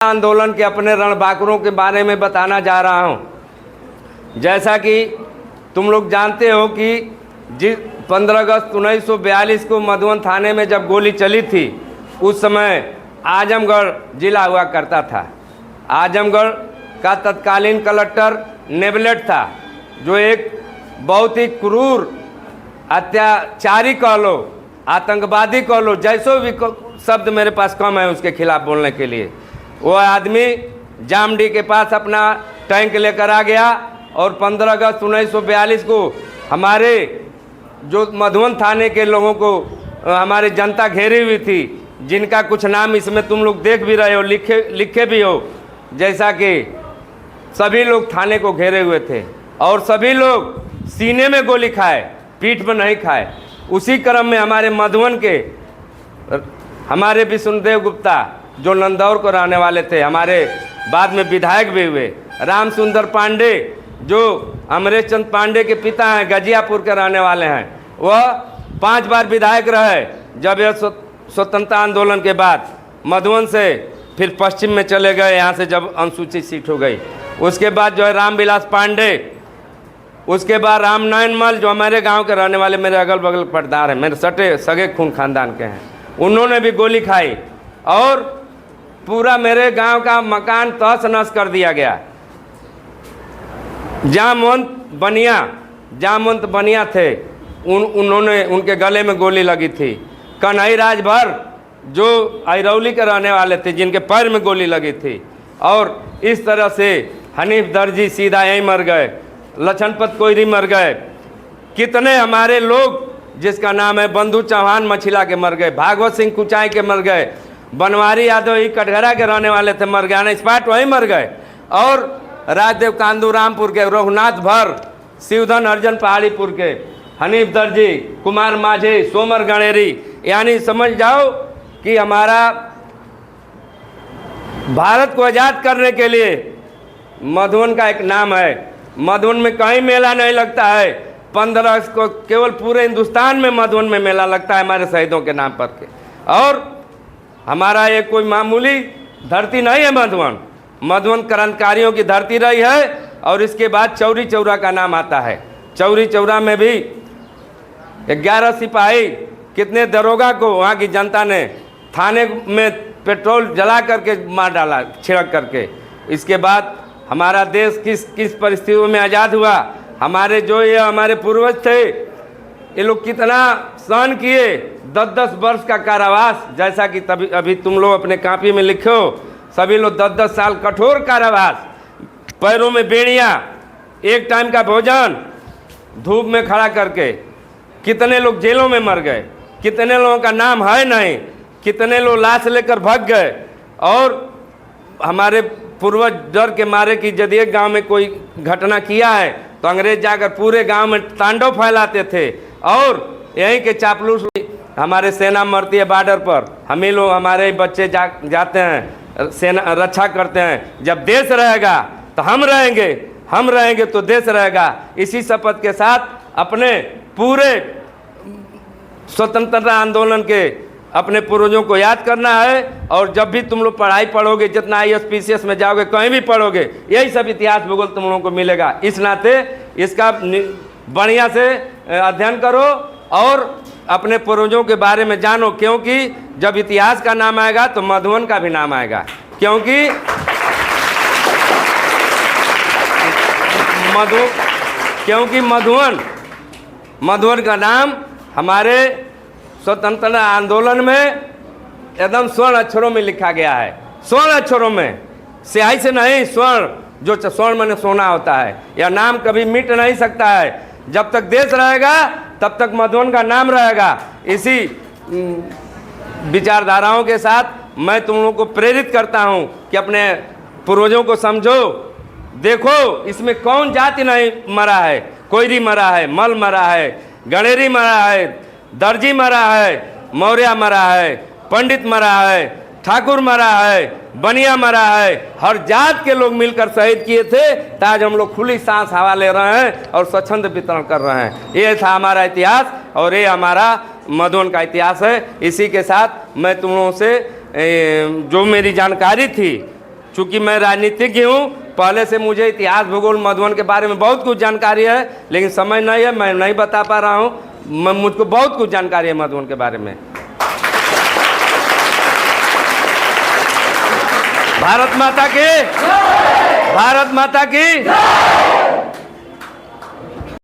आंदोलन के अपने रणबांकुरों के बारे में बताना जा रहा हूं। जैसा कि तुम लोग जानते हो कि 15 अगस्त 1942 को मधुबन थाने में जब गोली चली थी, उस समय आजमगढ़ जिला हुआ करता था। आजमगढ़ का तत्कालीन कलेक्टर नेबलेट था, जो एक बहुत ही क्रूर अत्याचारी कह लो, आतंकवादी कह लो, जैसो भी शब्द मेरे पास कम है उसके खिलाफ बोलने के लिए। वो आदमी जामडी के पास अपना टैंक लेकर आ गया और 15 अगस्त 1942 को हमारे जो मधुबन थाने के लोगों को हमारी जनता घेरी हुई थी, जिनका कुछ नाम इसमें तुम लोग देख भी रहे हो, लिखे भी हो, जैसा कि सभी लोग थाने को घेरे हुए थे और सभी लोग सीने में गोली खाए, पीठ में नहीं खाए। उसी क्रम में हमारे मधुबन के हमारे विष्णुदेव गुप्ता, जो नंदौर को रहने वाले थे, हमारे बाद में विधायक भी हुए, राम सुंदर पांडे जो अमरेश चंद पांडे के पिता हैं, गजियापुर के रहने वाले हैं, वह 5 बार विधायक रहे। जब यह स्वतंत्रता आंदोलन के बाद मधुबन से फिर पश्चिम में चले गए, यहाँ से जब अनुसूचित सीट हो गई। उसके बाद जो है रामविलास पांडे, उसके बाद रामनारायण मल जो हमारे गांव के रहने वाले, मेरे अगल बगल पटदार हैं, मेरे सटे सगे खून खानदान के हैं, उन्होंने भी गोली खाई और पूरा मेरे गांव का मकान तहस नहस कर दिया गया। जामवंत बनिया थे, उन्होंने उनके गले में गोली लगी थी। कन्हई राजभर जो अरौली के रहने वाले थे, जिनके पैर में गोली लगी थी। और इस तरह से हनीफ दर्जी सीधा यहीं मर गए, लछनपत कोयरी मर गए, कितने हमारे लोग जिसका नाम है बंधु चौहान मछिला के मर गए, भागवत सिंह कुचाई के मर गए, बनवारी यादव ही कटघरा के रहने वाले थे, मर गए, स्पाट वहीं मर गए। और राजदेव कांदू रामपुर के, रघुनाथ भर, शिवधन अर्जन पहाड़ीपुर के, हनीफ दर्जी, कुमार माझी, सोमर गणेरी, यानी समझ जाओ कि हमारा भारत को आज़ाद करने के लिए मधुबन का एक नाम है। मधुबन में कहीं मेला नहीं लगता है, 15 अगस्त को केवल पूरे हिंदुस्तान में मधुबन में मेला लगता है हमारे शहीदों के नाम पर के। और हमारा ये कोई मामूली धरती नहीं है मधुबन क्रांतिकारियों की धरती रही है। और इसके बाद चौरी चौरा का नाम आता है। चौरी चौरा में भी 11 सिपाही, कितने दरोगा को वहाँ की जनता ने थाने में पेट्रोल जला करके मार डाला, छिड़क करके। इसके बाद हमारा देश किस परिस्थितियों में आज़ाद हुआ, हमारे जो ये हमारे पूर्वज थे, ये लोग कितना सहन किए, 10-10 वर्ष का कारावास, जैसा कि तभी अभी तुम लोग अपने कापी में लिखो, सभी लोग 10-10 साल कठोर कारावास, पैरों में बेड़ियाँ, एक टाइम का भोजन, धूप में खड़ा करके। कितने लोग जेलों में मर गए, कितने लोगों का नाम है नहीं, कितने लोग लाश लेकर भाग गए। और हमारे पूर्वज डर के मारे कि यदि एक गाँव में कोई घटना किया है तो अंग्रेज जाकर पूरे गांव में तांडव फैलाते थे। और यहीं के चापलूस हमारे सेना मरती है बॉर्डर पर, हम ही लोग, हमारे बच्चे जाते हैं, सेना रक्षा करते हैं। जब देश रहेगा तो हम रहेंगे तो देश रहेगा। इसी शपथ के साथ अपने पूरे स्वतंत्रता आंदोलन के अपने पूर्वजों को याद करना है। और जब भी तुम लोग पढ़ाई पढ़ोगे, जितना IAS PCS में जाओगे, कहीं भी पढ़ोगे, यही सब इतिहास भूगोल तुम लोगों को मिलेगा। इस नाते इसका बढ़िया से अध्ययन करो और अपने पूर्वजों के बारे में जानो, क्योंकि जब इतिहास का नाम आएगा तो मधुबन का भी नाम आएगा। क्योंकि मधुबन का नाम हमारे स्वतंत्रता आंदोलन में एकदम स्वर्ण अक्षरों में लिखा गया है। स्वर्ण अक्षरों में, स्याही से नहीं, स्वर्ण, जो स्वर्ण माने सोना होता है। यह नाम कभी मिट नहीं सकता है। जब तक देश रहेगा तब तक मधुबन का नाम रहेगा। इसी विचारधाराओं के साथ मैं तुम लोगों को प्रेरित करता हूं कि अपने पूर्वजों को समझो। देखो, इसमें कौन जाति नहीं मरा है, कोयरी मरा है, मल मरा है, गणेरी मरा है, दर्जी मरा है, मौर्य मरा है, पंडित मरा है, ठाकुर मरा है, बनिया मरा है। हर जात के लोग मिलकर शहीद किए थे, ताज हम लोग खुली सांस हवा ले रहे हैं और स्वच्छंद वितरण कर रहे हैं। ये था हमारा इतिहास और ये हमारा मधुबन का इतिहास है। इसी के साथ मैं तुम लोगों से जो मेरी जानकारी थी चूँकि मैं राजनीतिज्ञ हूँ, पहले से मुझे इतिहास भूगोल मधुबन के बारे में बहुत कुछ जानकारी है, लेकिन समय नहीं है, मैं नहीं बता पा रहा हूँ। मुझको बहुत कुछ जानकारी है मधुबन के बारे में। भारत माता की, भारत माता की।